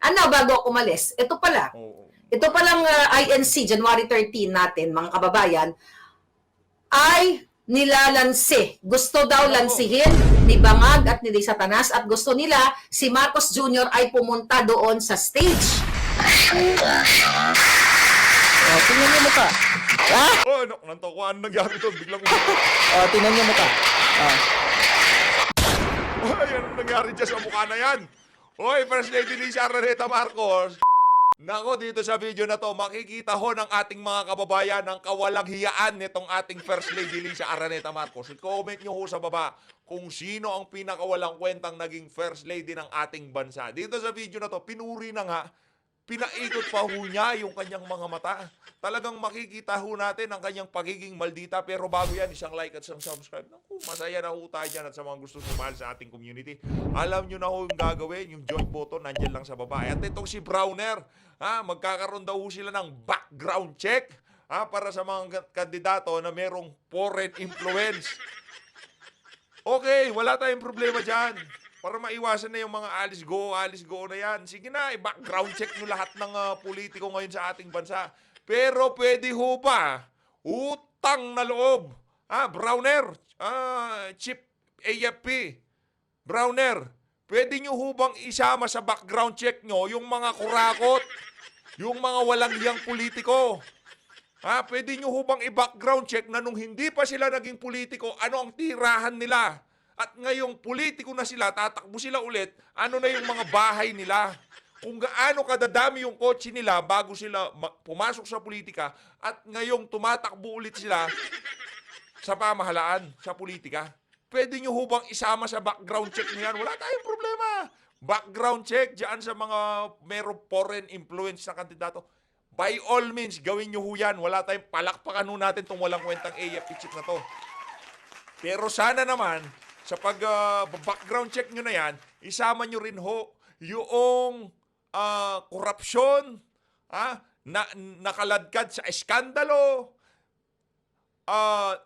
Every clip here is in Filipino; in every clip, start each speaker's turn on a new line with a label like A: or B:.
A: Ano, bago ako umalis, ito pala.
B: Oo.
A: Ito palang INC, January 13 natin, mga kababayan, ay nilalansi. Gusto daw lansihin ni Bangag at ni Satanas at gusto nila si Marcos Jr. ay pumunta doon sa stage.
C: Tingnan niyo mata.
B: Oh, ano? Nantokuan nangyari to? Biglang
C: Tingnan niyo mata.
B: Ay, anong nangyari dyan sa mukha na yan? Hoy, First Lady Lisa Araneta Marcos. Nako, dito sa video na to, makikita ho ng ating mga kababayan ang kawalang hiyaan nitong ating First Lady Lisa Araneta Marcos. I-comment nyo ho sa baba kung sino ang pinakawalang kwentang naging First Lady ng ating bansa. Dito sa video na to, pinuri na nga, pinaikot pa ho niya yung kanyang mga mata. Talagang makikita ho natin ang kanyang pagiging maldita. Pero bago yan, isang like at isang subscribe. Naku, masaya na ho tayo dyan at sa mga gusto sumali sa ating community. Alam nyo na ho yung gagawin, yung join button, nandyan lang sa baba. At itong si Browner, magkakaroon daw ho sila ng background check para sa mga kandidato na merong foreign influence. Okay, wala tayong problema dyan. Para maiwasan na yung mga alis go na yan. Sige na, i-background check nyo lahat ng politiko ngayon sa ating bansa. Pero pwede ho ba? Utang na loob. Browner, Chief AFP, Browner, pwede nyo ho bang isama sa background check nyo yung mga kurakot, yung mga walang hiyang politiko? Pwede nyo ho bang i-background check na nung hindi pa sila naging politiko, ano ang tirahan nila? At ngayong politiko na sila, tatakbo sila ulit, ano na yung mga bahay nila? Kung gaano kadadami yung kotse nila bago sila pumasok sa politika at ngayong tumatakbo ulit sila sa pamahalaan, sa politika. Pwede nyo hubang isama sa background check niyan? Wala tayong problema. Background check dyan sa mga merong foreign influence na kandidato. By all means, gawin nyo ho yan. Wala tayong palakpakan ho natin itong walang kwentang AFP check na to. Pero sana naman, sa pag-background check nyo na yan, isama nyo rin ho yung korupsyon, nakaladkad sa eskandalo,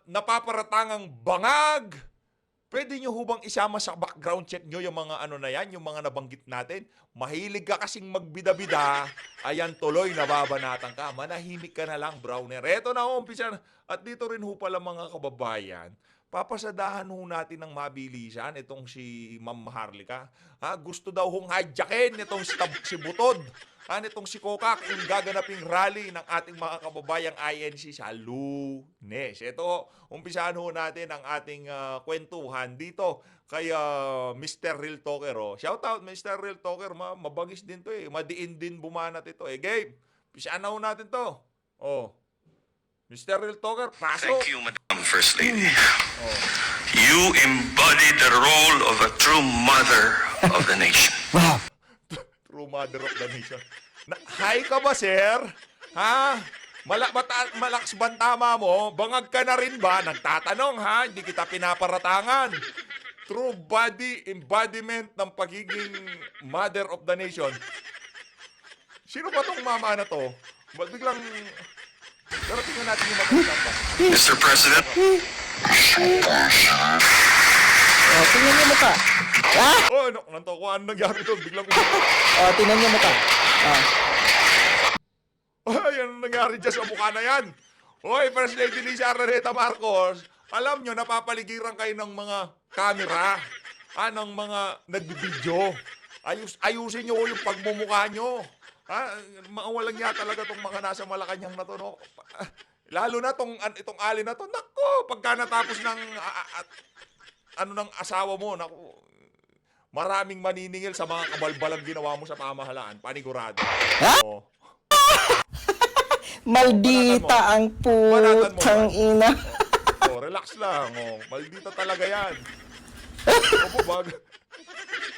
B: napaparatangang bangag. Pwede nyo hubang isama sa background check nyo yung mga ano na yan, yung mga nabanggit natin. Mahilig ka kasing magbida-bida, ayan tuloy, nababanatan ka. Manahimik ka na lang, Browner. Eto na ho, umpisa. At dito rin ho pala mga kababayan, papasadahan ho natin ng mabilisan itong si Ma'am Maharlika. Gusto daw hong hijackin itong si Butod. Itong si Kokak, yung gaganaping rally ng ating mga kababayang INC sa Lunes. Ito, umpisahan ho natin ang ating kwentuhan dito kay Mr. Real Talker. Shout out, Mr. Real Talker. Mabagis din to eh. Madiin din bumanat ito eh. Gabe, umpisahan na ho natin to. Mr. Real Talker, pasok.
D: Thank you, Madam First Lady. You embody the role of a true mother of the nation.
C: Wow.
B: True mother of the nation. Hi ka ba, sir? Malakas ba ang tama mo? Bangag ka na rin ba? Nagtatanong, Hindi kita pinaparatangan. True body embodiment ng pagiging mother of the nation. Sino ba tong mama na to? Ba't biglang... Pero tingnan natin yung magandang ba?
D: Mr. President,
C: Tingnan niyo mata.
B: Ano? Nantokuan nangyari to? Biglang...
C: Tingnan niyo mata.
B: Ay, anong nangyari dyan sa mukha na yan? Hoy, First Lady Lisa Araneta Marcos, alam nyo, napapaligiran kayo ng mga camera, ng mga nagbibideo. Ayusin nyo yung pagmumukha nyo. Mga walang niya talaga itong mga nasa Malacanang na to, no? Lalo na itong alin na to, nako, pagka natapos ng ng asawa mo, nako, maraming maniningil sa mga kabalbalang ginawa mo sa pamahalaan, panigurado.
C: Maldita ang putang ina.
B: Relax lang, maldita talaga yan.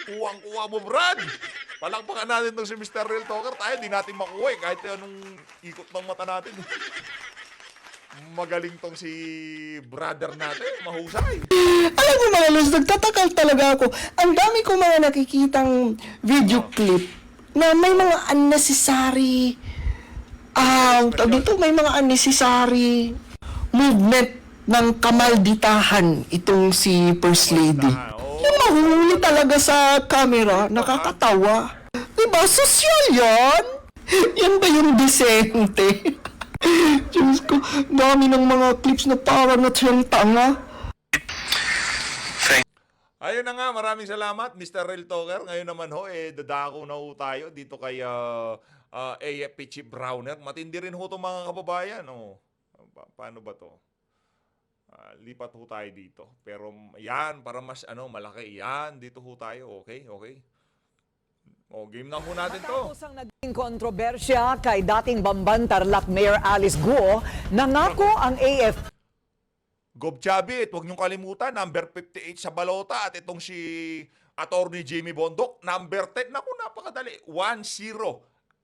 B: Kuwang-kuwa mo, Brad. Palakpakan natin itong si Mr. Real Talker. Tayo, di natin makuha kahit anong ikot ng mata natin. Magaling tong si brother natin. Mahusay.
C: Alam mo mga Luz, nagtatakal talaga ako. Ang dami ko mga nakikitang video clip na may mga unnecessary may mga unnecessary movement ng kamalditahan itong si First Lady. Yung mahuli talaga sa camera, nakakatawa. Di Diba, sosyal yan? Yan ba yung disente? Diyos ko, dami ng mga clips na parang natiyang tanga.
B: Ayun na nga, maraming salamat, Mr. Real Talker. Ngayon naman ho, dadako na ho tayo dito kay AFP Chief Browner. Matindi rin ho itong mga kababayan. Oh. Paano ba to? Lipat ho tayo dito. Pero yan, para mas malaki. Yan, dito ho tayo. Okay, okay. O, game na ho natin to.
E: Matapos ang naging kontrobersya kay dating Bamban Tarlac Mayor Alice Guo, nangako ang AFP
B: Gob Chavit, huwag niyong kalimutan, number 58 sa balota at itong si Attorney Jimmy Bondok, number 10. Naku, napakadali. 1-0.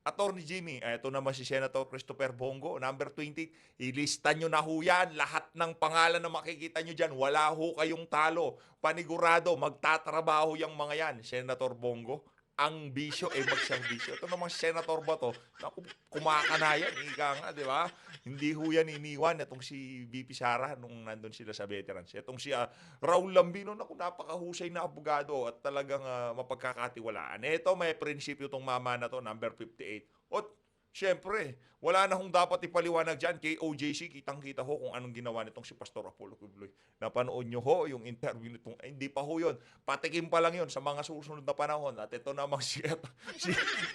B: Attorney Jimmy. Ito naman si Senator Christopher Bongo, number 20. Ilista nyo na ho yan. Lahat ng pangalan na makikita nyo dyan, wala ho kayong talo. Panigurado, magtatrabaho yung mga yan. Senator Bongo, ang bisyo magserbisyo. Ito namang senator ba to? Naku, kumakanayan, ika nga, di ba? Hindi ho yan iniwan itong si VP Sara nung nandun sila sa veterans. Itong si Raul Lambino, naku, napakahusay na abogado at talagang mapagkakatiwalaan. Ito, may prinsipyo itong mama na to, number 58. At syempre, wala na hong dapat ipaliwanag dyan kay OJC. Kitang-kita ho kung anong ginawa nitong si Pastor Apollo Quibloy. Napanood nyo ho yung interview nitong, hindi pa ho yun. Patikim pa lang yun sa mga susunod na panahon. At ito namang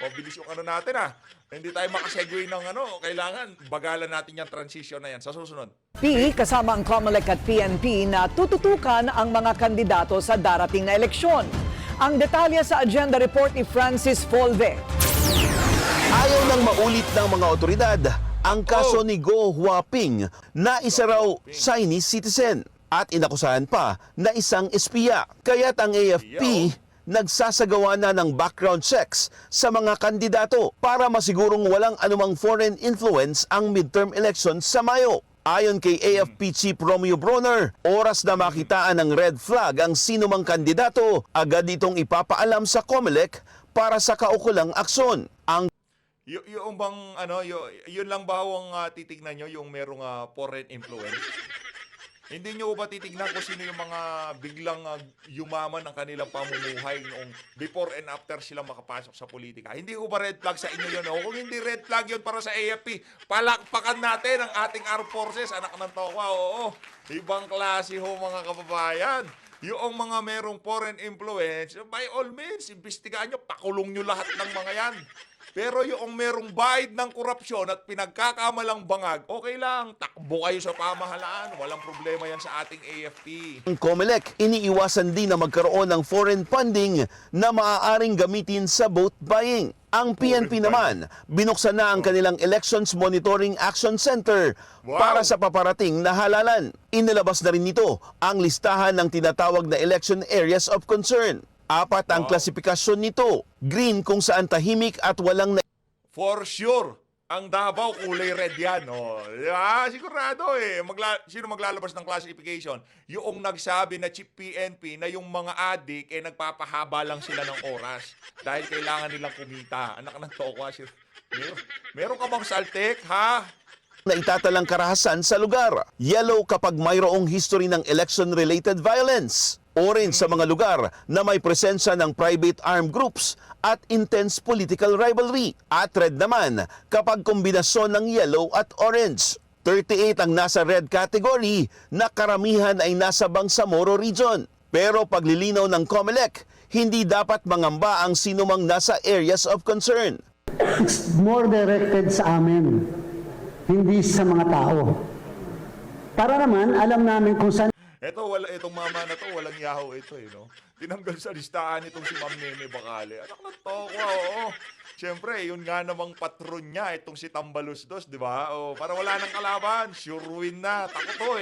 B: mabilis yung natin Hindi tayo makasegue ng kailangan bagalan natin yung transition na yan sa susunod.
E: kasama ang COMELEC at PNP na tututukan ang mga kandidato sa darating na eleksyon. Ang detalye sa agenda report ni Francis Folve.
F: Ayaw nang maulit ng mga otoridad ang kaso ni Go Huaping na isa raw Chinese citizen at inakusahan pa na isang espiya. Kaya't ang AFP nagsasagawa na ng background checks sa mga kandidato para masigurong walang anumang foreign influence ang midterm elections sa Mayo. Ayon kay AFP Chief Romeo Bronner, oras na makitaan ng red flag ang sinumang kandidato, agad itong ipapaalam sa COMELEC para sa kaukulang aksyon. Ang
B: Yung bang, yun lang ba ang titignan nyo, yung merong foreign influence? Hindi nyo ba titignan kung sino yung mga biglang yumaman ng kanilang pamumuhay noong before and after sila makapasok sa politika? Hindi ko ba red flag sa inyo yun? O kung hindi red flag yun para sa AFP, palakpakan natin ang ating armed forces, anak ng tokwa, oo. Ibang klase ho mga kababayan. Yung mga merong foreign influence, by all means, imbestigaan nyo, pakulong nyo lahat ng mga yan. Pero yung merong bayad ng korupsyon at pinagkakamalang bangag, okay lang, takbo kayo sa pamahalaan. Walang problema yan sa ating AFP.
F: Ang COMELEC, iniiwasan din na magkaroon ng foreign funding na maaaring gamitin sa vote buying. Ang PNP naman, binuksan na ang kanilang Elections Monitoring Action Center para sa paparating na halalan. Inilabas na rin nito ang listahan ng tinatawag na Election Areas of Concern. 4 ang klasifikasyon nito. Green kung saan tahimik at walang
B: For sure, ang Davao kulay red yan. Di ba? Sigurado sino maglalabas ng classification? Yung nagsabi na Chief PNP na yung mga adik nagpapahaba lang sila ng oras dahil kailangan nilang kumita. Anak ng tokwa. Meron ka bang saltik, ha?
F: na itatalang karahasan sa lugar. Yellow kapag mayroong history ng election-related violence. Orange sa mga lugar na may presensya ng private armed groups at intense political rivalry. At red naman kapag kombinasyon ng yellow at orange. 38 ang nasa red category na karamihan ay nasa Bangsamoro region. Pero paglilinaw ng COMELEC, hindi dapat mangamba ang sinumang nasa areas of concern.
G: It's more directed sa amin, hindi sa mga tao. Para naman, alam namin kung saan.
B: Itong mama na to, walang yaho ito no? Tinanggal sa listahan itong si Ma'am Nene Bacale. Anak ng tokwa, oo. Siyempre, yun nga namang patron niya, itong si Tambalusdos, di ba? Para wala nang kalaban, sure win na. Takot to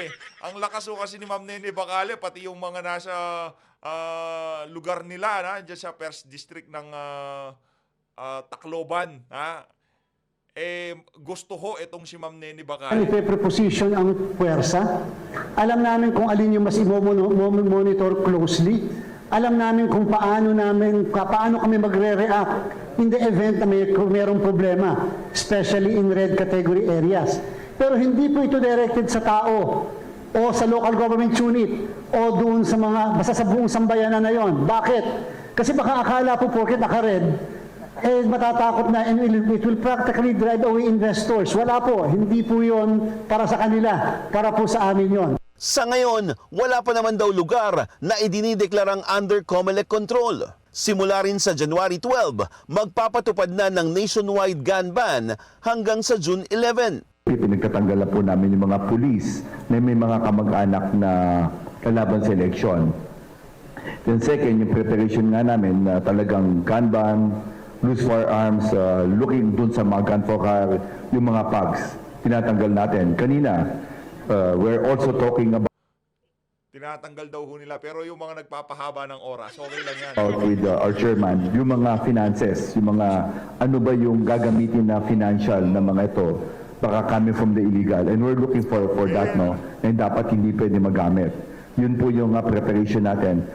B: Ang lakas kasi ni Ma'am Nene Bacale, pati yung mga nasa lugar nila, dyan sa First District ng Tacloban, gusto ho itong si Ma'am Nene Bacale.
G: Ipe-preposition ang puwersa. Alam namin kung alin yung mas i-monitor closely. Alam namin kung paano kami magre-react in the event na mayroong problema, especially in red category areas. Pero hindi po ito directed sa tao o sa local government unit o doon sa mga, basta sa buong sambayanan na yon. Bakit? Kasi baka akala po porket naka-red, matatakot na and it will practically drive away investors. Wala po, hindi po yon para sa kanila, para po sa amin yon.
F: Sa ngayon, wala pa naman daw lugar na idinideklarang under COMELEC control. Simula rin sa January 12, magpapatupad na ng nationwide gun ban hanggang sa June 11.
H: Pinagtatanggal na po namin yung mga pulis na may mga kamag-anak na kalaban sa eleksyon. Then second, yung preparation nga namin na talagang gun ban, loose firearms, looking dun sa mga gun for hire, yung mga pugs, tinatanggal natin. Kanina, we're also talking about
B: Tinatanggal daw ho nila, pero yung mga nagpapahaba ng oras, okay lang yan.
H: with our chairman, yung mga finances, yung mga ano ba yung gagamitin na financial na mga ito, baka coming from the illegal. And we're looking for that, no? And dapat hindi pwede magamit. Yun po yung preparation natin.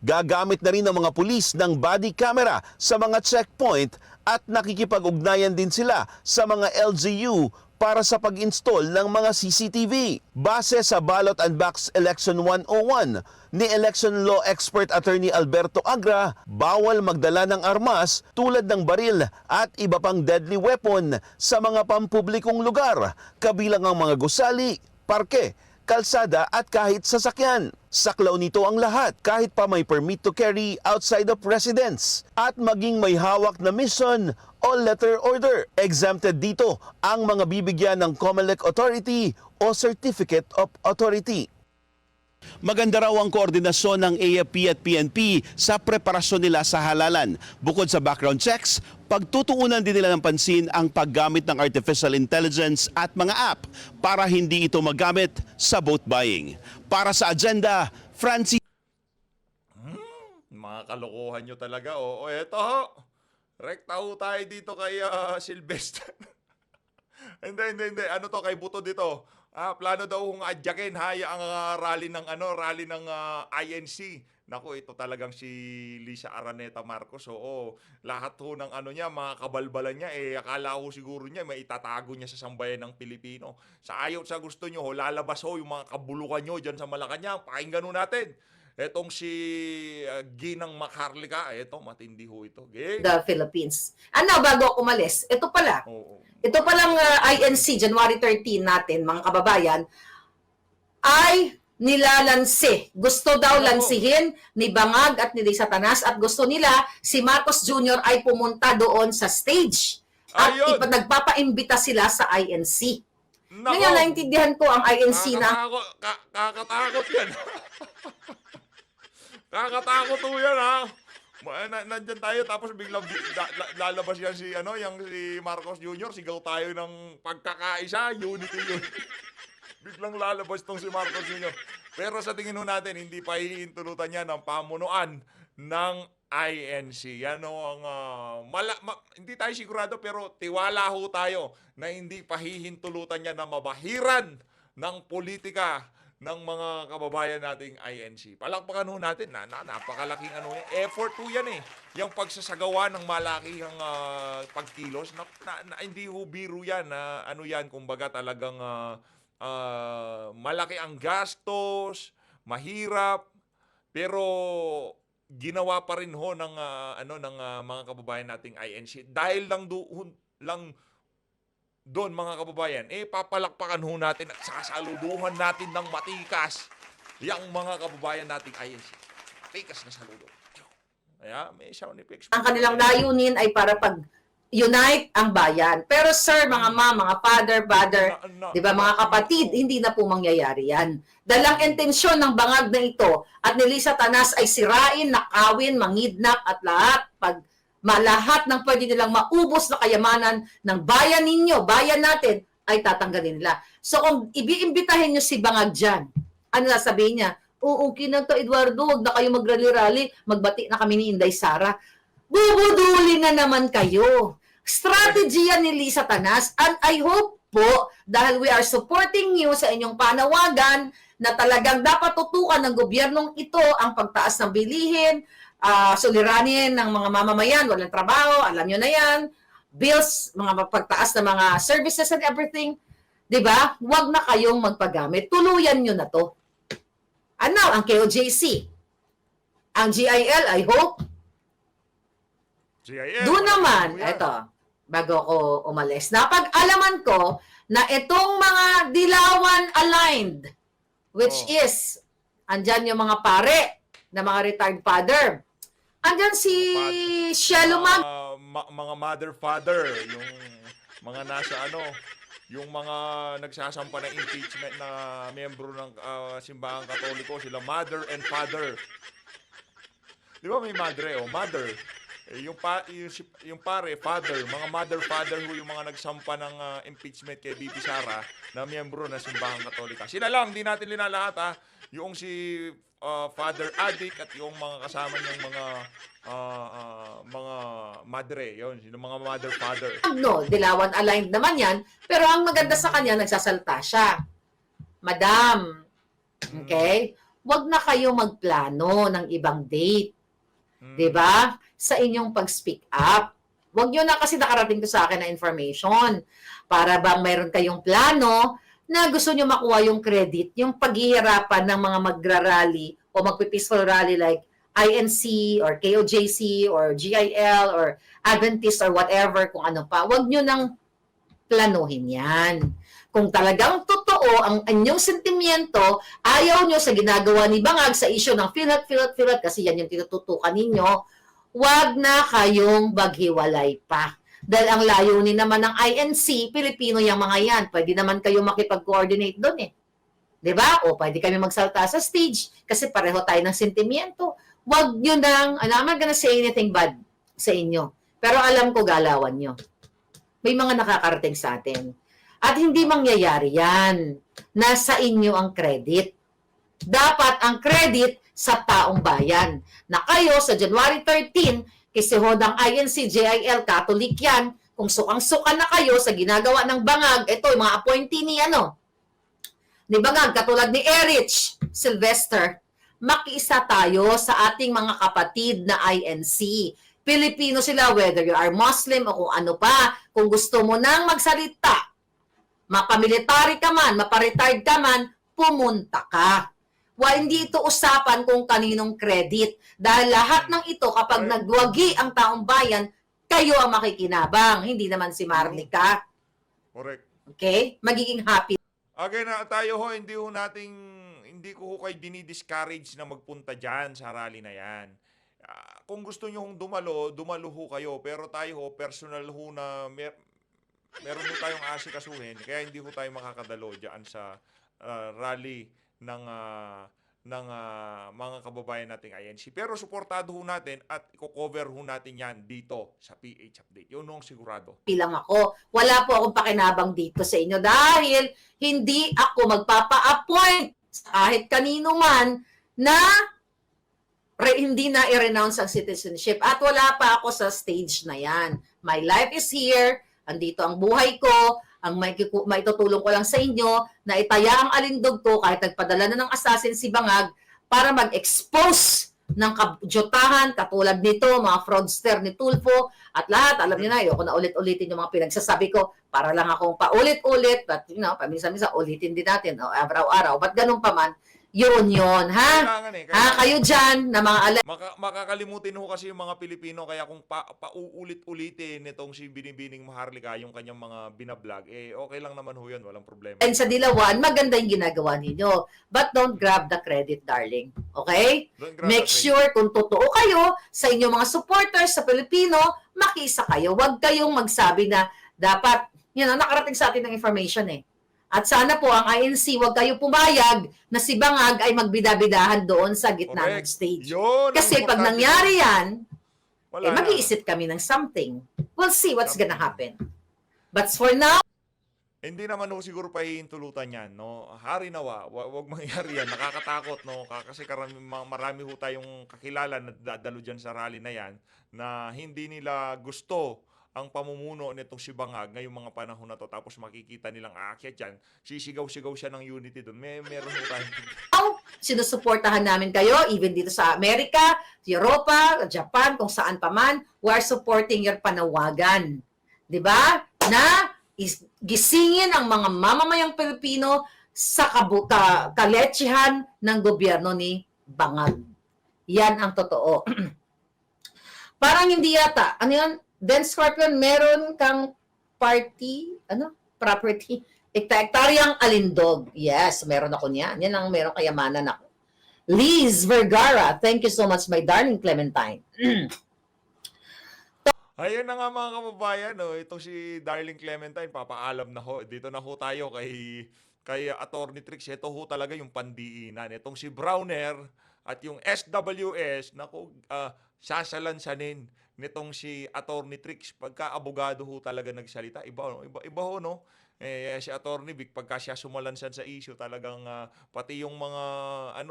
F: Gagamit na rin ng mga pulis ng body camera sa mga checkpoint at nakikipag-ugnayan din sila sa mga LGU para sa pag-install ng mga CCTV. Base sa Ballot and Box Election 101 ni election law expert attorney Alberto Agra, bawal magdala ng armas tulad ng baril at iba pang deadly weapon sa mga pampublikong lugar, kabilang ang mga gusali, parke, kalsada at kahit sasakyan. Saklaw nito ang lahat kahit pa may permit to carry outside of residence at maging may hawak na mission o letter order. Exempted dito ang mga bibigyan ng COMELEC Authority o Certificate of Authority. Maganda raw ang koordinasyon ng AFP at PNP sa preparasyon nila sa halalan. Bukod sa background checks, pagtutuunan din nila ng pansin ang paggamit ng artificial intelligence at mga app para hindi ito magamit sa vote buying. Para sa agenda, Francis.
B: Mga kalokohan nyo talaga. O eto ho. Rekta ho tayo dito kay Sylvester. Hindi. Ano to kay Buto dito? Plano daw hong adyakin ang rally ng INC. Naku, ito talagang si Lisa Araneta Marcos. Oo, lahat ho ng niya, mga kabalbalan niya, akala ho siguro niya may itatago niya sa sambayan ng Pilipino. Sa ayaw sa gusto niyo, lalabas ho yung mga kabulukan niyo dyan sa Malacanang. Pakinggan ho natin. Etong si Ginang Maharlika, eto matindi ho ito.
A: The Philippines. Bago ako umalis, ito pala.
B: Oo.
A: Ito palang INC, January 13 natin, mga kababayan, ay nilalansi. Gusto daw lansihin ni Bangag at ni Satanas at gusto nila si Marcos Jr. ay pumunta doon sa stage. At
B: Ayun.
A: nagpapaimbita sila sa INC.
B: Nako.
A: Ngayon, naintindihan ko ang INC na
B: Kakatakot yan. Kakatakot po yan, ha? Nandyan tayo tapos biglang lalabas yan si Marcos Jr. Sigaw tayo ng pagkakaisa, unity yun. Biglang lalabas tong si Marcos Jr. Pero sa tingin ho natin, hindi pa hihintulutan niya ng pamunuan ng INC. Yan ho ang hindi tayo sigurado pero tiwala ho tayo na hindi pa hihintulutan niya na mabahiran ng politika ng mga kababayan nating INC. Palakpakan ho natin na napakalaking effort ho yan yung pagsasagawa ng malakihang pagkilos na hindi ho biro yan na yan kumbaga talagang malaki ang gastos, mahirap, pero ginawa pa rin ho ng mga kababayan nating INC dahil doon mga kababayan, papalakpakan ho natin at sasaluduhan natin ng matikas yung mga kababayan nating INC. Matikas na saludo. Kaya may sound effects.
A: ang kanilang layunin ay para pag-unite ang bayan. Pero sir, mga mga father, di ba mga kapatid, hindi na po mangyayari yan. Dalang intensyon ng bangag na ito at ni Lisa Tanas ay sirain, nakawin, mangidnap at lahat ng pwede nilang maubos na kayamanan ng bayan ninyo, bayan natin, ay tatanggalin nila. So kung ibiimbitahin nyo si Bangag dyan, ano sasabihin niya? Oo, kinanta Eduardo, huwag na kayo mag-rally-rally, magbati na kami ni Inday Sara. Bubuduli na naman kayo. Strategy yan ni Lisa Tanas, and I hope po, dahil we are supporting you sa inyong panawagan na talagang dapat tutukan ng gobyernong ito ang pagtaas ng bilihin, suliranin ng mga mamamayan, walang trabaho, alam nyo na yan, bills, mga pagtaas ng mga services and everything, di ba? Huwag na kayong magpagamit. Tuluyan nyo na to. Ang KOJC, ang GIL, I hope,
B: GIL,
A: Doon naman,
B: ano yan?
A: eto, bago ko umalis, napag-alaman ko na itong mga Dilawan aligned, which
B: Oh.
A: is, andyan yung mga pare na mga retired father. Andyan si Shelo Mag.
B: Mga mother father, yung mga nasa yung mga nagsasampa ng impeachment na miyembro ng simbahang Katoliko, sila mother and father. Di ba may madre o mother? Yung pare, father, mga mother, father yung mga nagsampa ng impeachment kay Bibi Sara na miyembro ng simbahang Katolika. Sila lang, di natin linalahat ha. Yung si Father Adik at yung mga kasama niyang mga madre, yun, yung mga mother, father.
A: No, Dilawan aligned naman yan, pero ang maganda sa kanya, nagsasalta siya. Madam, okay? Huwag na kayo magplano ng ibang date. 'Di ba? Sa inyong pag-speak up. Huwag nyo na kasi nakarating to sa akin na information. Para bang mayroon kayong plano na gusto nyo makuha yung credit, yung paghihirapan ng mga magra-rally o magpi-peaceful rally like INC or KOJC or GIL or Adventist or whatever, kung ano pa. Huwag nyo nang planuhin yan. Kung talagang totoo ang inyong sentimiento, ayaw nyo sa ginagawa ni Bangag sa issue ng PhilHealth, kasi yan yung tinututukan ninyo, wag na kayong maghiwalay pa. Dahil ang layunin naman ng INC, Pilipino yung mga yan. Pwede naman kayo makipag-coordinate doon eh. 'Di ba? O pwede kami magsalta sa stage kasi pareho tayo ng sentimiento. Wag nyo nang, I'm not gonna say anything bad sa inyo. Pero alam ko galawan nyo. May mga nakakarating sa atin. At hindi mangyayari yan. Nasa inyo ang credit. Dapat ang credit sa taong bayan. Na kayo sa January 13, kasi hodang INC, JIL, Catholic yan, kung sukang-suka na kayo sa ginagawa ng Bangag, ito yung mga appointee ni Bangag, katulad ni Erich Sylvester, makiisa tayo sa ating mga kapatid na INC. Pilipino sila, whether you are Muslim o kung ano pa, kung gusto mo nang magsalita, mapamilitary ka man, maparetired ka man, pumunta ka. Hindi ito usapan kung kaninong credit. Dahil lahat ng ito, kapag nagwagi ang taong bayan, kayo ang makikinabang. Hindi naman si Marlica.
B: Correct.
A: Okay? Magiging happy.
B: Again, tayo ho, hindi ko kayo dinidiscourage na magpunta dyan sa rally na yan. Kung gusto nyo hong dumalo ho kayo. Pero tayo ho, personal ho na meron ho tayong asikasuhin. Kaya hindi ho tayo makakadalo dyan sa rally ng mga kababayan nating INC. Pero suportado ho natin at i-cover ho natin yan dito sa PH Update. Yun ho ang sigurado.
A: Lang ako. Wala po akong pakinabang dito sa inyo dahil hindi ako magpapa-appoint kahit kanino man na hindi na i-renounce ang citizenship. At wala pa ako sa stage na yan. My life is here. Andito ang buhay ko. Ang maitutulong ko lang sa inyo na itaya ang alindog ko kahit nagpadala na ng assassin si Bangag para mag-expose ng kajotahan katulad nito, mga fraudster ni Tulfo at lahat. Alam niyo na, ayoko na ulit-ulitin yung mga pinagsasabi ko para lang akong paulit-ulit but paminsan-minsan ulitin din natin araw-araw. Ba't ganun pa man? Yun, ha? Kayo dyan na mga
B: Makakalimutin ho kasi yung mga Pilipino kaya kung pauulit-ulitin nitong si Binibining Maharlika yung kanyang mga binablog, okay lang naman ho yun, walang problema.
A: And sa Dilawan, maganda yung ginagawa ninyo. But don't grab the credit, darling. Okay? Make sure kung totoo kayo sa inyong mga supporters sa Pilipino, makisa kayo. Huwag kayong magsabi na dapat, nakarating sa atin ng information At sana po ang INC, huwag kayo pumayag na si Bangag ay magbidabidahan doon sa gitna ng stage. Kasi pag nangyari yan, mag-iisip kami ng something. We'll see what's gonna happen. But for now,
B: hindi naman ho siguro pahihintulutan yan, no? Hari nawa, wag mangyari yan. Nakakatakot, no? Kasi marami ho tayong kakilala na dadalo dyan sa rally na yan na hindi nila gusto ang pamumuno nitong si Bangag ngayong mga panahon na to. Tapos makikita nilang aakyat dyan, sisigaw-sigaw siya ng unity doon. Meron ho tayong
A: sinusuportahan namin kayo, even dito sa Amerika, Europa, Japan, kung saan pa man, we are supporting your panawagan. 'Di ba? Na gisingin ang mga mamamayang Pilipino sa kaletsehan ng gobyerno ni Bangag. Yan ang totoo. Parang hindi yata. Ano yun? Then Scorpion, meron kang property, hektaryang alindog. Yes, meron ako niyan. Yan ang meron kayamanan ako. Liz Vergara, thank you so much, my darling Clementine.
B: Ayun na nga mga kababayan, no? Ito si Darling Clementine, papaalam na ho. Dito na ho tayo kay Attorney Trix. Ito ho talaga yung pandiinan. Itong si Browner at yung SWS, naku, sasalansanin nitong si Attorney Trix. Pagka abogado ho talaga nagsalita, iba ho, no? Si Attorney Vic, pagka siya sumalansan sa issue, talagang pati yung mga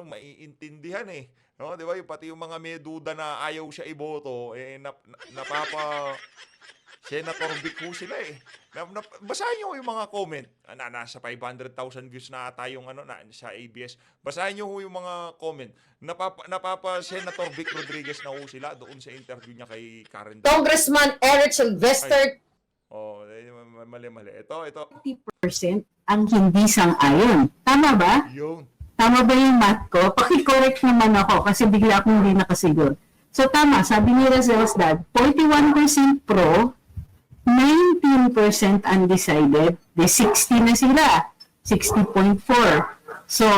B: maiintindihan no, 'di ba? Pati yung mga may duda na ayaw siya iboto, napapa Senator Vic ho sila basahin niyo yung mga comment. Nasa 500,000 views na ata yung sa ABS. Basahin niyo ho yung mga comment. Napapa Senator Vic Rodriguez na ho sila doon sa interview niya kay Karen.
A: Congressman Eric Sylvester.
B: Mali. Ito.
I: 50% ang hindi sang-ayon. Tama ba?
B: Yung.
I: Tama ba yung math ko? Paki-correct naman ako kasi bigla akong hindi nakasiguro. So tama, sabi ni Razel's dad, 41% pro, 19% undecided, de 60 na sila, 60.4. So,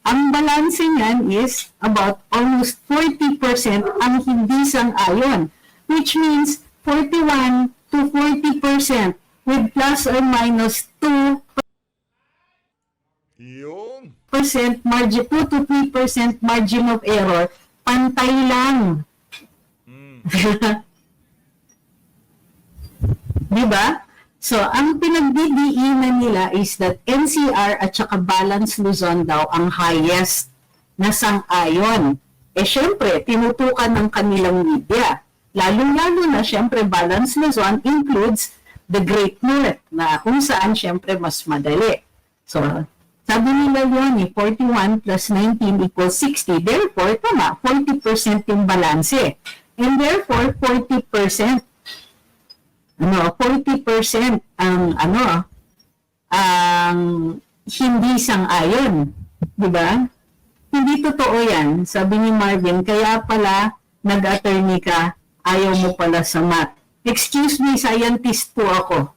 I: ang balanse niyan is about almost 40% ang hindi sang-ayon, which means 41 to 40% with plus or minus 2%
B: Yung.
I: margin, 2 to 3% margin of error, pantay lang. Diba? So, ang pinagdidiinan nila is that NCR at saka Balance Luzon daw ang highest na sang-ayon. Syempre, tinutukan ng kanilang media. Lalo-lalo na, syempre, Balance Luzon includes the Great North, na kung saan, syempre, mas madali. So, sabi nila yun, 41 plus 19 equals 60. Therefore, tama, 40% yung balanse. And therefore, 40% ang hindi sang-ayon. Diba? Hindi totoo yan. Sabi ni Marvin, kaya pala nag-attorney ka, ayaw mo pala sa math. Excuse me, scientist po ako.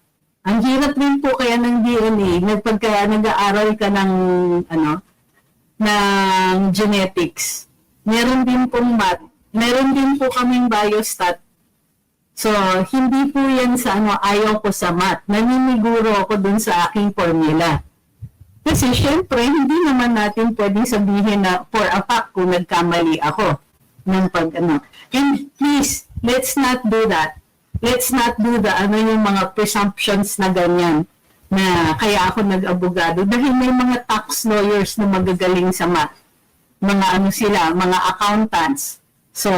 I: Ang hirap rin po kaya ng DNA, nag-aaral ka ng genetics. Meron din pong math. Meron din po kaming biostat. So, hindi po yan sa ayaw ko sa math. Naniniguro ako dun sa aking formula. Kasi syempre, hindi naman natin pwedeng sabihin na for a fact kung nagkamali ako ng And please, let's not do that. Let's not do yung mga presumptions na ganyan na kaya ako nag-abogado dahil may mga tax lawyers na magagaling sa math. Mga accountants. So,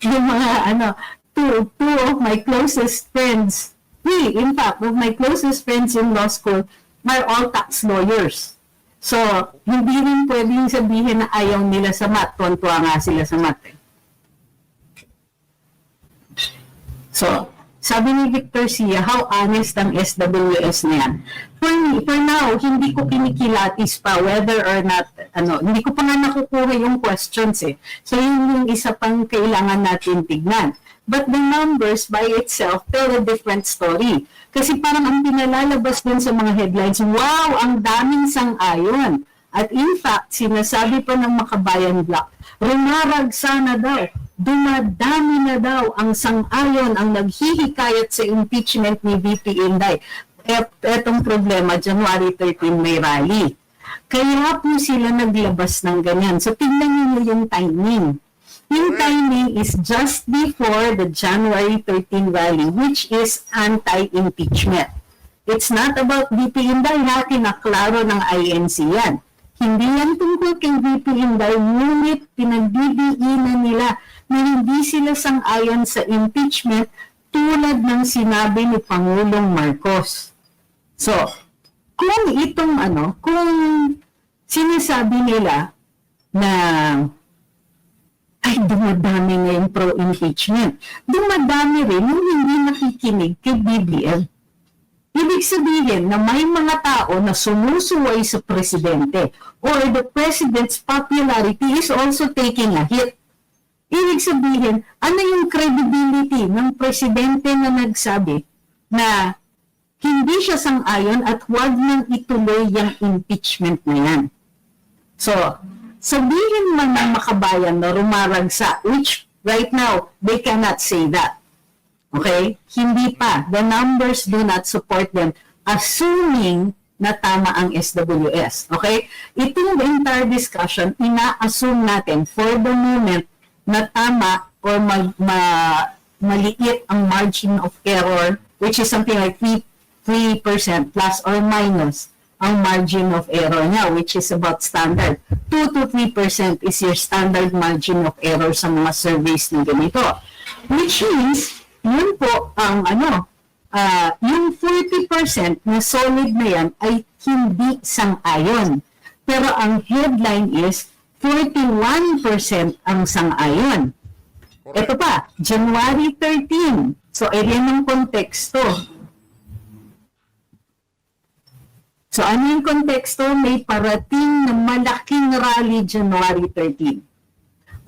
I: yung mga two of my closest friends, in fact, of my closest friends in law school are all tax lawyers. So, hindi rin pwedeng sabihin na ayaw nila sa math. Tuwan-tuwa nga sila sa math. So, sabi ni Victor Sia, how honest ang SWS na yan? For now, hindi ko kinikilatis pa whether or not, hindi ko pa nga nakukuha yung questions So, yun yung isa pang kailangan natin tignan. But the numbers by itself tell a different story. Kasi parang ang pinalalabas dun sa mga headlines, wow, ang daming sang-ayon. At in fact, sinasabi pa ng Makabayan Black, rumaragsa na daw, dumadami na daw ang sang-ayon, ang naghihikayat sa impeachment ni VP Inday. Etong problema, January 13 may rally. Kaya po sila naglabas ng ganyan. So tingnan niyo yung timing. Yung timing is just before the January 13 rally, which is anti-impeachment. It's not about VP Inday, kinaklaro ng INC yan. Hindi yan tungkol kay VP Inday, ngunit pinagdidiinan nila na hindi sila sang-ayon sa impeachment tulad ng sinabi ni Pangulong Marcos. So, kung kung sinasabi nila na ay dumadami na yung pro-impeachment, dumadami rin yung hindi nakikinig kay BBM. Ibig sabihin na may mga tao na sumusuway sa presidente or the president's popularity is also taking a hit. Ibig sabihin, ano yung credibility ng presidente na nagsabi na hindi siya sang-ayon at huwag nang ituloy yung impeachment na yan. So, sabihin man ng makabayan na rumaragsa, which right now, they cannot say that. Okay? Hindi pa. The numbers do not support them, assuming na tama ang SWS. Okay? Itong entire discussion, ina-assume natin for the moment na tama or maliit ang margin of error, which is something like 3% plus or minus ang margin of error niya, which is about standard. 2 to 3% is your standard margin of error sa mga surveys na ganito. Which means, yun po ang yung 40% na solid na yan ay hindi sang-ayon. Pero ang headline is 41% ang sang-ayon. Ito pa, January 13. So, area ng konteksto. So, ano yung konteksto? May parating na malaking rally January 13.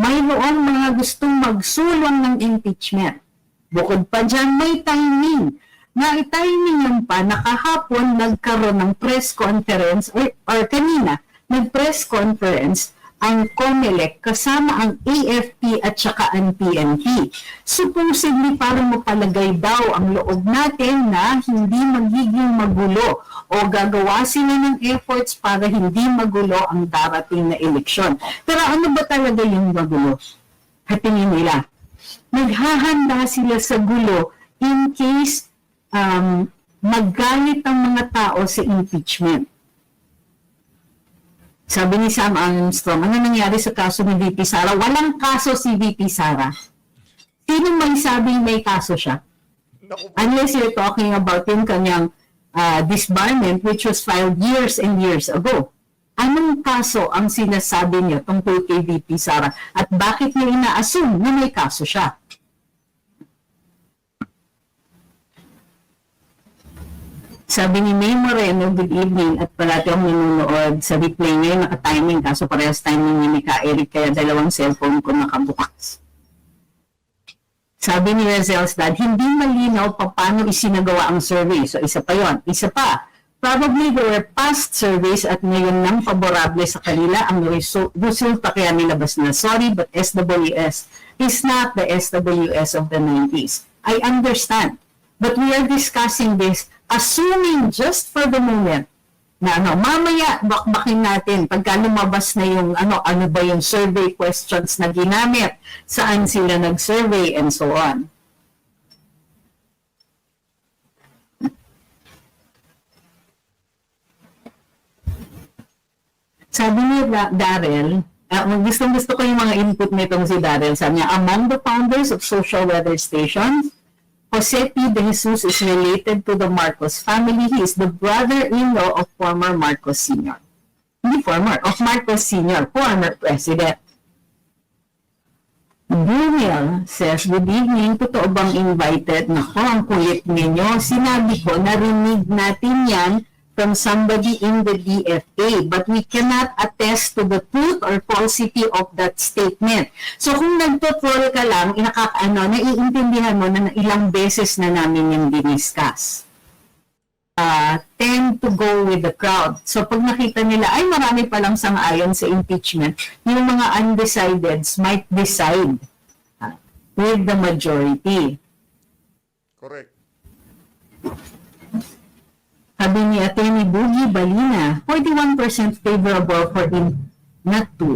I: Mayroong mga gustong magsulong ng impeachment. Bukod pa dyan, may timing. Na-timingan pa, nakahapon nagkaroon ng press conference, or kanina, nag-press conference ang COMELEC kasama ang AFP at saka ang PNP. Supposedly para mapalagay daw ang loob natin na hindi magiging magulo o gagawa sila ng efforts para hindi magulo ang darating na eleksyon. Pero ano ba talaga yung magulo? Hatingin nila. Naghahanda sila sa gulo in case maggalit ang mga tao sa impeachment. Sabi ni Sam Armstrong, ano nangyari sa kaso ni VP Sara? Walang kaso si VP Sara. Sino may sabing may kaso siya? Unless you're talking about yung kanyang disbarment which was filed years and years ago. Anong kaso ang sinasabi niya tungkol kay VP Sara? At bakit niya ina-assume na may kaso siya? Sabi ni May Moreno, good evening, at palagi akong nanonood sa replay ngayon, naka-timing, kaso parehas timing ni Mika Eric, kaya dalawang cellphone ko nakabukas. Sabi ni Razel's dad, hindi malinaw pa paano isinagawa ang survey. So, isa pa yon. Isa pa, probably there were past surveys at ngayon nang favorable sa kanila ang resulta kaya nilabas na, sorry, but SWS is not the SWS of the 90s. I understand. But we are discussing this assuming just for the moment na mamaya bakbakin natin pagka lumabas na yung ano ba yung survey questions na ginamit, saan sila nag-survey and so on. Sabi ni Daryl, gusto ko yung mga input nitong si Daryl. Sabi niya, among the founders of social weather stations, Jose P. De Jesus is related to the Marcos family. He is the brother-in-law of former Marcos Sr. Hindi former, of Marcos Sr., former president. Daniel says, good evening, totoo bang invited? Naku, ang kulit ninyo. Sinabi ko, narinig natin yan from somebody in the DFA, but we cannot attest to the truth or falsity of that statement. So kung nagtutroll ka lang, naiintindihan mo na ilang beses na namin yung diniscuss. Tend to go with the crowd. So pag nakita nila, ay marami palang sang-ayon sa impeachment, yung mga undecideds might decide with the majority.
B: Correct.
I: Sabi ni Atty. Boogie Balina, 41% favorable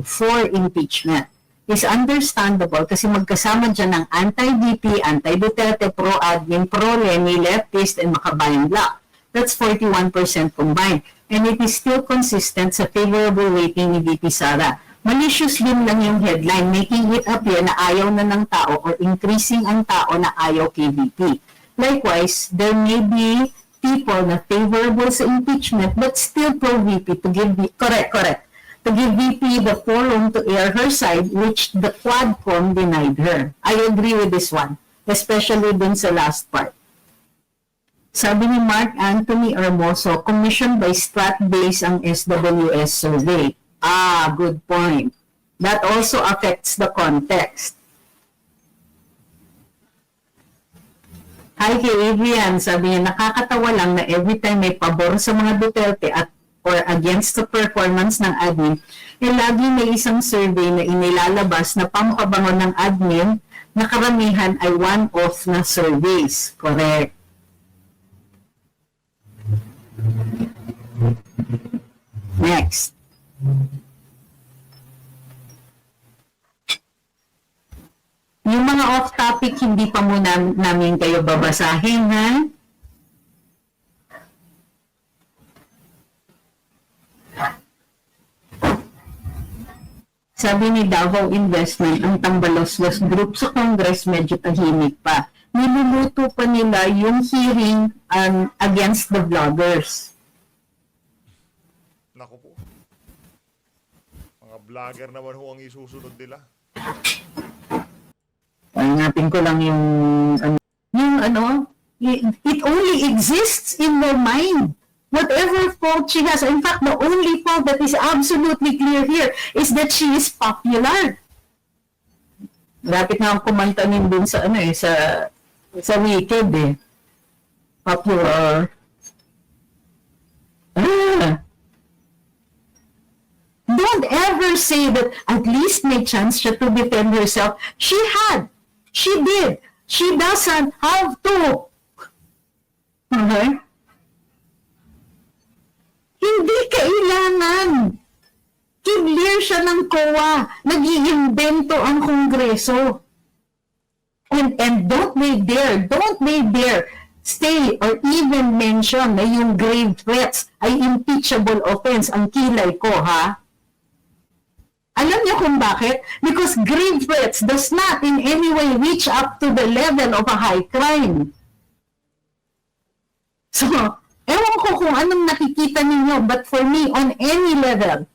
I: for impeachment. Is understandable kasi magkasama dyan ng anti-DP, anti-Duterte, pro-admin, pro-Leni, leftist, and makabayan bloc. That's 41% combined. And it is still consistent sa favorable rating ni VP Sara. Malicious din lang yung headline, making it appear na ayaw na ng tao or increasing ang tao na ayaw kay VP. Likewise, there may be people na favorable sa impeachment but still pro-VP to give to give VP the forum to air her side, which the Quadcom denied her. I agree with this one, especially dun sa last part. Sabi ni Mark Anthony Hermoso, commissioned by Stratbase ang SWS survey. Good point. That also affects the context. Hi kay Adrian, sabi niya, nakakatawa lang na every time may pabor sa mga Duterte at or against the performance ng admin, lagi may isang survey na inilalabas na pampabango ng admin na karamihan ay one-off na surveys. Correct. Next. Yung mga off-topic, hindi pa muna namin kayo babasahin, ha? Sabi ni Davao Investment, ang tambalos-los group sa Congress medyo tahimik pa. Niluluto pa nila yung hearing against the vloggers.
B: Naku po. Mga vlogger naman ho ang isusunod nila.
I: Hanapin ko lang it only exists in their mind. Whatever fault she has, in fact, the only fault that is absolutely clear here is that she is popular. Dapat nga ang kumanta din dun sa sa Wicked eh. Popular. Don't ever say that at least may chance siya to defend herself. She had. She did. She doesn't have to. Okay? Hindi kailangan. Clear siya ng COA. Nag-iimbento ang Kongreso. And don't they dare say or even mention na yung grave threats ay impeachable offense ang kilay ko, ha? Alam niyo kung bakit? Because grave threats does not in any way reach up to the level of a high crime. So, ewan ko kung anong nakikita ninyo, but for me, on any level,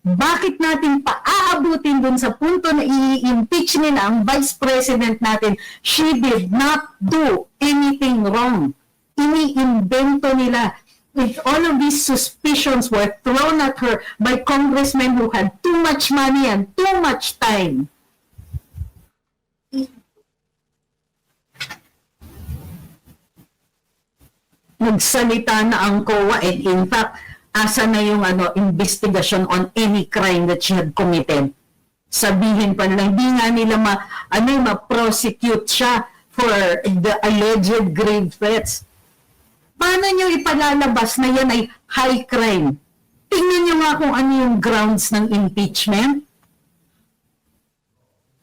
I: bakit natin paaabutin dun sa punto na i-impeach nila ang Vice President natin? She did not do anything wrong. Iniimbento nila. If all of these suspicions were thrown at her by congressmen who had too much money and too much time. Nagsalita na ang COA and in fact, asa na yung investigation on any crime that she had committed. Sabihin pa nila, hindi nga nila ma-prosecute siya for the alleged grave threats. Paano nyo ipalalabas na yan ay high crime? Tingnan nyo nga kung ano yung grounds ng impeachment.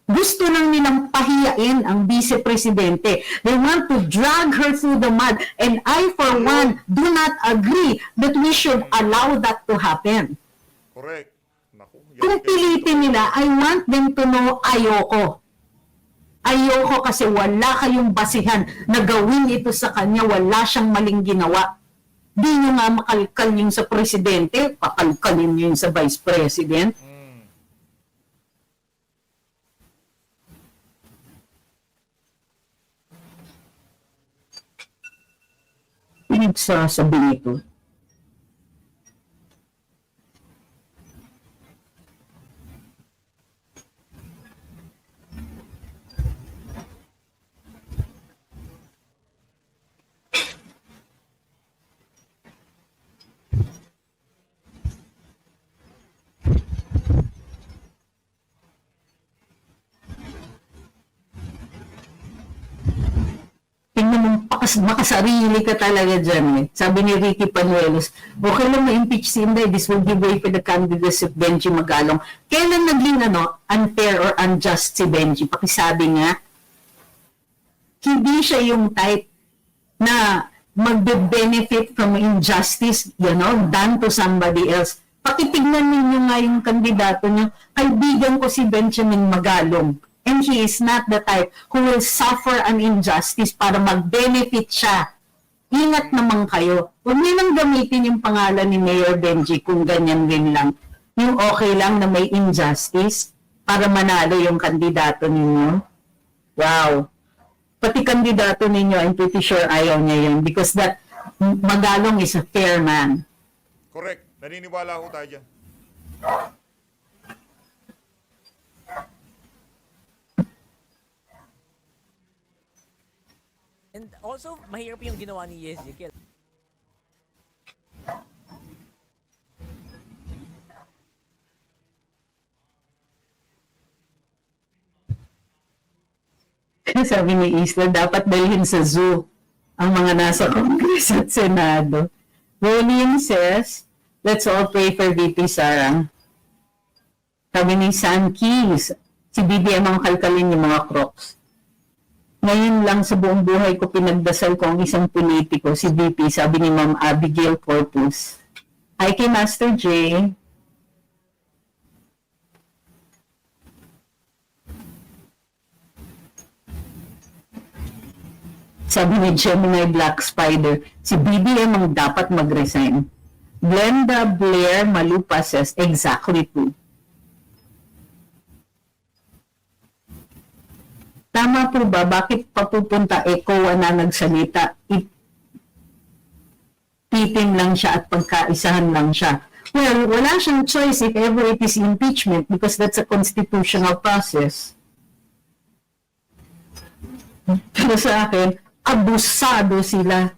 I: Gusto lang nilang pahiyain ang vice-presidente. They want to drag her through the mud. And I, for one, do not agree that we should allow that to happen.
B: Correct. Naku,
I: Kung pilitin nila, I want them to know ayoko. Ayoko kasi wala kayong basihan na gawin ito sa kanya, wala siyang maling ginawa. Di nyo nga makalkal yung sa presidente, pakalkalin nyo yung sa vice president. Pinagsasabi nito. Tingnan mo, makasarili ka talaga dyan eh. Sabi ni Ricky Panuelos, okay lang ma-impeach si Inday, this will give way for the candidacy of Benji Magalong. Kailan naging unfair or unjust si Benji? Pakisabi nga, hindi siya yung type na magbe-benefit from injustice, done to somebody else. Pakitignan ninyo nga yung kandidato niyo, kaibigan ko si Benjamin Magalong. And he is not the type who will suffer an injustice para mag-benefit siya. Ingat naman kayo. Huwag niyo nang gamitin yung pangalan ni Mayor Benji kung ganyan din lang. Yung okay lang na may injustice para manalo yung kandidato ninyo. Wow. Pati kandidato ninyo, I'm pretty sure ayaw niya yun because that Magalong is a fair man.
B: Correct. Naniniwala ako tayo dyan.
J: And also, mahirap yung ginawa ni Ezekiel.
I: Sabi ni Isla, dapat dalhin sa zoo ang mga nasa Congress at Senado. Rolin says, let's all pray for VP Sara. Sabi ni Sam Keys, si BBM ang kalkalin yung mga crocs. Ngayon lang sa buong buhay ko pinagdasal ko ang isang politiko, si VP, sabi ni Ma'am Abigail Corpus. Hi kay Master J. Sabi ni Gemini Black Spider, si BBM ang dapat mag-resign. Glenda Blair Malupa says, exactly po. Tama po ba? Bakit papupunta ECOA na nagsalita? Ipitin lang siya at pagkaisahan lang siya. Well, wala siyang choice if ever it is impeachment because that's a constitutional process. Pero sa akin, abusado sila.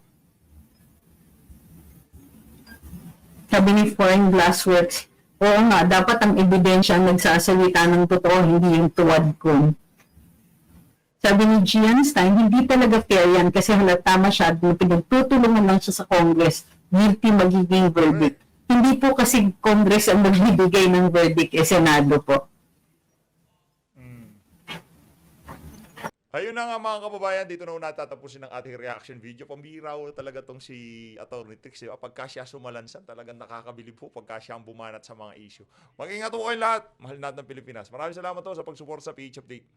I: Sabi ni Foreign Glassworks, oo nga, dapat ang ebidensya ang nagsasalita ng totoo, hindi yung tuwad ko. Sabi ni Gian Stein, hindi talaga fair yan kasi halata masyado, pinagtutulungan lang siya sa Congress, guilty magiging verdict. Hindi po kasi Congress ang magbibigay ng verdict, Senado po.
B: Ayun na nga mga kababayan, dito na natatapusin ang ating reaction video. Pambiraw talaga tong si Atty. Trix. Pagka siya sumalansan, talagang nakakabilib po pagka siya ang bumanat sa mga issue. Mag-ingat po kayong lahat. Mahal natin ng Pilipinas. Maraming salamat po sa pagsuporta sa PH Update.